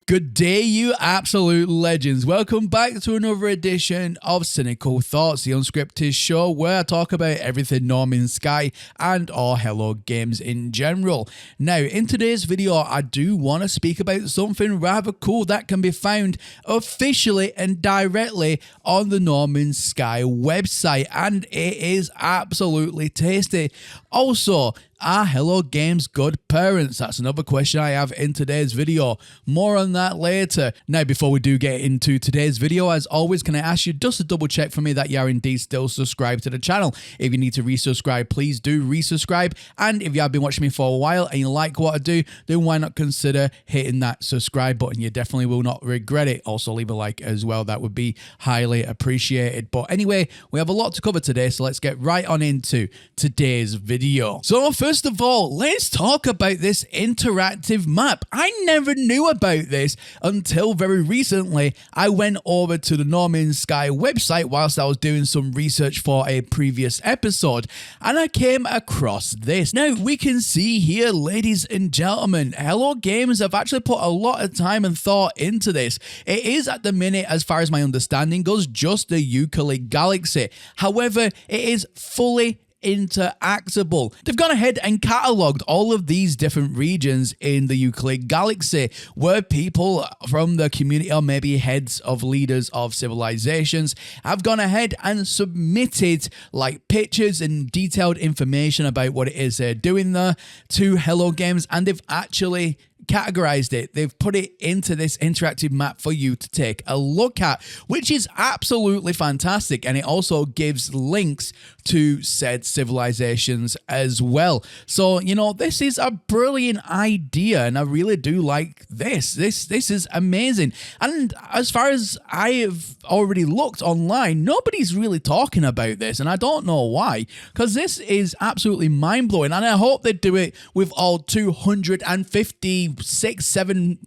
Good day, you absolute legends. Welcome back to another edition of Cynical Thoughts, the unscripted show where I talk about everything No Man's Sky and or Hello Games in general. Now, in today's video, I do want to speak about something rather cool that can be found officially and directly on the No Man's Sky website, and it is absolutely tasty. Also, are Hello Games good parents? That's another question I have in today's video. More on that later. Now, before we do get into today's video, as always, can I ask you just to double check for me that you are indeed still subscribed to the channel. If you need to resubscribe, please do resubscribe. And if you have been watching me for a while and you like what I do, then why not consider hitting that subscribe button? You definitely will not regret it. Also, leave a like as well. That would be highly appreciated. But anyway, we have a lot to cover today, so let's get right on into today's video. So first of all, let's talk about this interactive map. I never knew about this until very recently. I went over to the No Man's Sky website whilst I was doing some research for a previous episode, and I came across this. Now, we can see here, ladies and gentlemen, Hello Games have actually put a lot of time and thought into this. It is at the minute, as far as my understanding goes, just the Euclid Galaxy. However, it is fully interactable. They've gone ahead and catalogued all of these different regions in the Euclid Galaxy where people from the community, or maybe heads of leaders of civilizations, have gone ahead and submitted like pictures and detailed information about what it is they're doing there to Hello Games, and they've actually categorized it. They've put it into this interactive map for you to take a look at, which is absolutely fantastic. And it also gives links to said civilizations as well. So, you know, this is a brilliant idea, and I really do like this. This is amazing. And as far as I have already looked online, nobody's really talking about this, and I don't know why, because this is absolutely mind-blowing, and I hope they do it with all 256, 7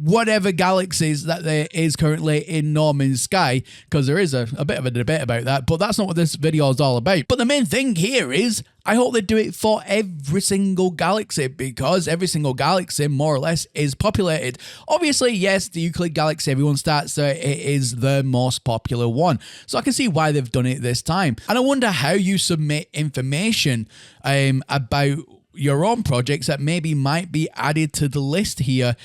whatever galaxies that there is currently in No Man's Sky, because there is a bit of a debate about that, but that's not what this video is all about. But the main thing here is I hope they do it for every single galaxy, because every single galaxy more or less is populated. Obviously, yes, the Euclid Galaxy, everyone starts there, it is the most popular one, so I can see why they've done it this time. And I wonder how you submit information about your own projects that maybe might be added to the list here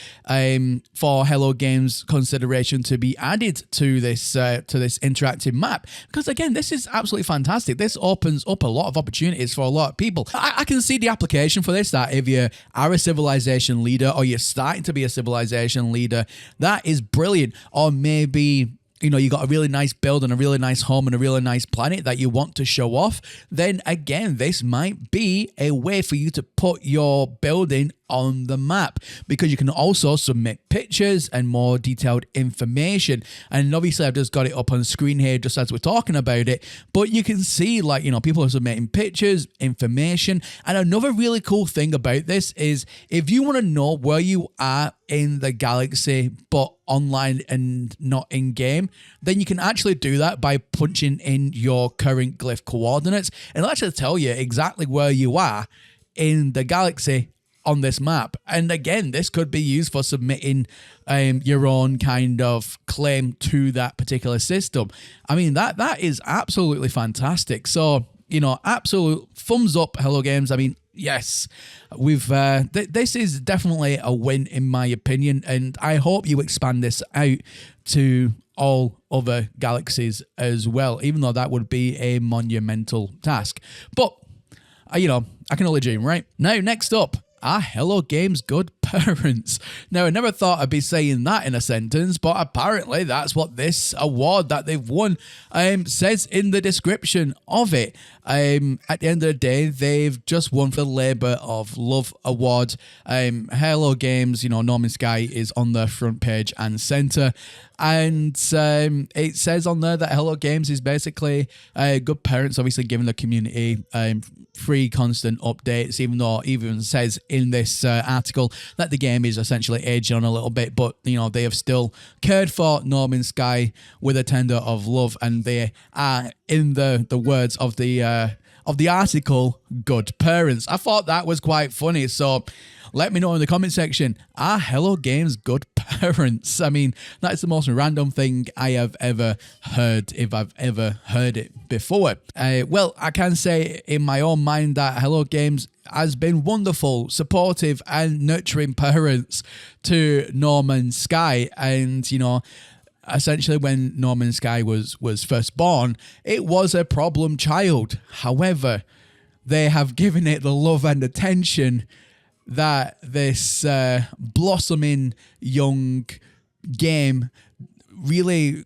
for Hello Games consideration to be added to this interactive map, because again, this is absolutely fantastic. This opens up a lot of opportunities for a lot of people. I can see the application for this, that if you are a civilization leader or you're starting to be a civilization leader, that is brilliant. Or maybe, you know, you got a really nice build and a really nice home and a really nice planet that you want to show off, then again, this might be a way for you to put your building on the map, because you can also submit pictures and more detailed information. And obviously I've just got it up on screen here just as we're talking about it, but you can see, like, you know, people are submitting pictures, information. And another really cool thing about this is if you want to know where you are in the galaxy but online and not in game, then you can actually do that by punching in your current glyph coordinates, and it'll actually tell you exactly where you are in the galaxy on this map. And again, this could be used for submitting your own kind of claim to that particular system. I mean, that is absolutely fantastic. So, you know, absolute thumbs up, Hello Games. I mean, yes, we've this is definitely a win in my opinion, and I hope you expand this out to all other galaxies as well, even though that would be a monumental task. But you know, I can only dream, right? Now, next up, are Hello Games good parents? Now, I never thought I'd be saying that in a sentence, but apparently that's what this award that they've won says in the description of it. At the end of the day, they've just won for the Labour of Love Award. Hello Games, you know, No Man's Sky is on the front page and centre. And it says on there that Hello Games is basically good parents, obviously giving the community free constant updates, even though it even says in this article that the game is essentially aging on a little bit, but you know, they have still cared for No Man's Sky with a tender of love, and they are, in the words of the of the article, Good Parents. I thought that was quite funny. So let me know in the comment section, are Hello Games good parents? I mean, that's the most random thing I have ever heard, if I've ever heard it before. Well, I can say in my own mind that Hello Games has been wonderful, supportive and nurturing parents to Norman Sky. And, you know, essentially when Norman Sky was first born, it was a problem child. However, they have given it the love and attention that this blossoming young game really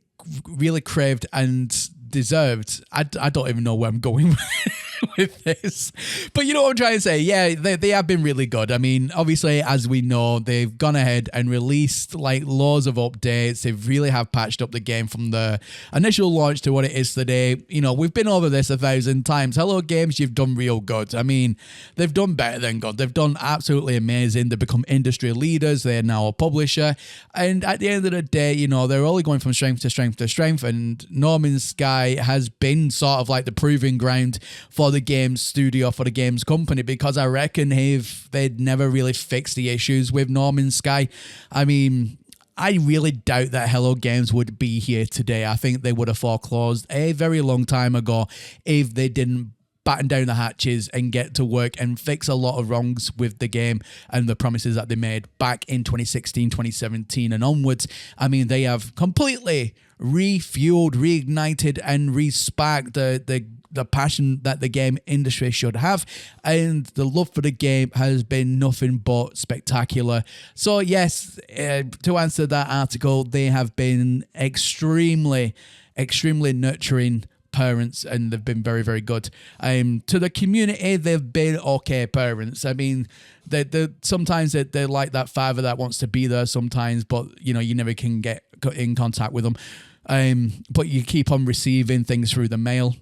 craved and deserved. I don't even know where I'm going with this, but you know what I'm trying to say. Yeah, they have been really good. I mean, obviously, as we know, they've gone ahead and released like loads of updates. They really have patched up the game from the initial launch to what it is today. You know, we've been over this 1,000 times. Hello Games, you've done real good. I mean, they've done better than good. They've done absolutely amazing. They've become industry leaders. They're now a publisher, and at the end of the day, you know, they're only going from strength to strength to strength. And Norman Sky has been sort of like the proving ground for the games studio, for the games company, because I reckon if they'd never really fixed the issues with Norman Sky, I mean, I really doubt that Hello Games would be here today. I think they would have foreclosed a very long time ago if they didn't batten down the hatches and get to work and fix a lot of wrongs with the game and the promises that they made back in 2016, 2017 and onwards. I mean, they have completely refueled, reignited and re-sparked the passion that the game industry should have, and the love for the game has been nothing but spectacular. So yes, to answer that article, they have been extremely nurturing parents, and they've been very, very good. To the community, they've been okay parents. I mean, they sometimes they're like that father that wants to be there sometimes, but you know, you never can get in contact with them. But you keep on receiving things through the mail,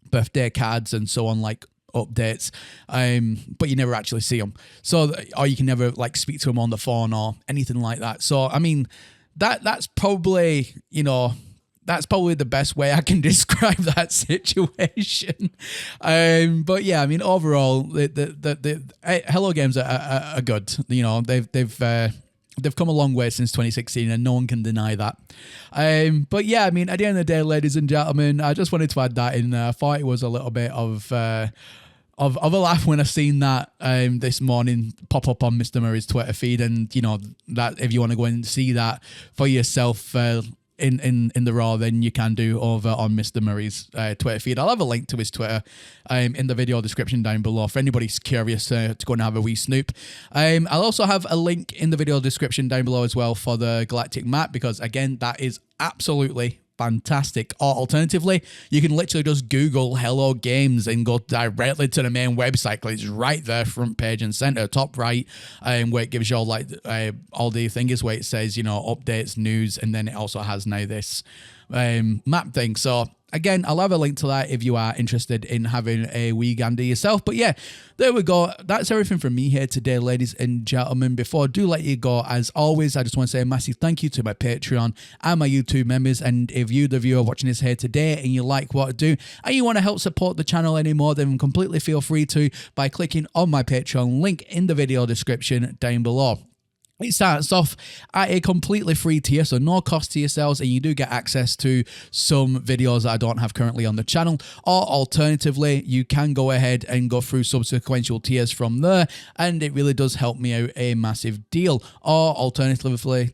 birthday cards and so on, like updates, but you never actually see them. So, or you can never like speak to them on the phone or anything like that. So, I mean, that's probably, you know, that's probably the best way I can describe that situation. But yeah, I mean, overall, the Hello Games are good. You know, they've come a long way since 2016, and no one can deny that. But yeah, I mean, at the end of the day, ladies and gentlemen, I just wanted to add that in there. I thought it was a little bit of a laugh when I seen that this morning pop up on Mr. Murray's Twitter feed, and you know that if you want to go and see that for yourself in the Raw, then you can do over on Mr. Murray's Twitter feed. I'll have a link to his Twitter in the video description down below for anybody curious to go and have a wee snoop. I'll also have a link in the video description down below as well for the Galactic map, because again, that is absolutely fantastic. Or alternatively, you can literally just Google Hello Games and go directly to the main website, because it's right there, front page and center, top right, where it gives you all like all the things where it says, you know, updates, news, and then it also has now this map thing. So again, I'll have a link to that if you are interested in having a wee gander yourself. But yeah, there we go. That's everything from me here today, ladies and gentlemen. Before I do let you go, as always, I just want to say a massive thank you to my Patreon and my YouTube members. And if you, the viewer watching this here today, and you like what I do, and you want to help support the channel anymore, then completely feel free to by clicking on my Patreon link in the video description down below. It starts off at a completely free tier, so no cost to yourselves, and you do get access to some videos that I don't have currently on the channel. Or alternatively, you can go ahead and go through subsequential tiers from there, and it really does help me out a massive deal. Or alternatively,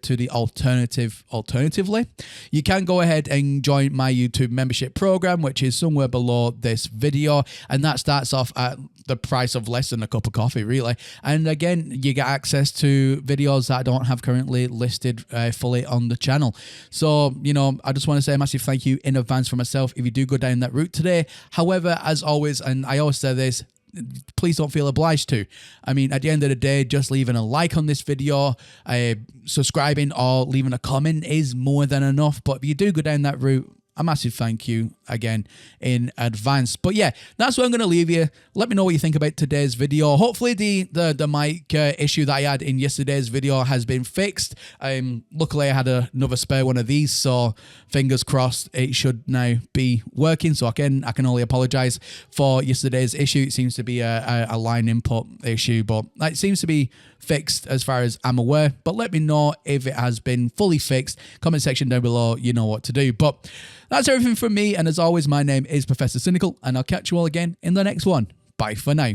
you can go ahead and join my YouTube membership program, which is somewhere below this video, and that starts off at the price of less than a cup of coffee, really. And again, you get access to videos that I don't have currently listed fully on the channel. So, you know, I just want to say a massive thank you in advance for myself if you do go down that route today. However, as always, and I always say this, please don't feel obliged to. I mean, at the end of the day, just leaving a like on this video, subscribing or leaving a comment is more than enough. But if you do go down that route, a massive thank you. again in advance. But yeah, that's where I'm going to leave you. Let me know what you think about today's video. Hopefully the mic issue that I had in yesterday's video has been fixed. Luckily I had another spare one of these, so fingers crossed it should now be working. So I can only apologize for yesterday's issue. It seems to be a line input issue, but it seems to be fixed as far as I'm aware. But let me know if it has been fully fixed. Comment section down below, you know what to do. But that's everything from me, and as always, my name is Professor Cynical, and I'll catch you all again in the next one. Bye for now.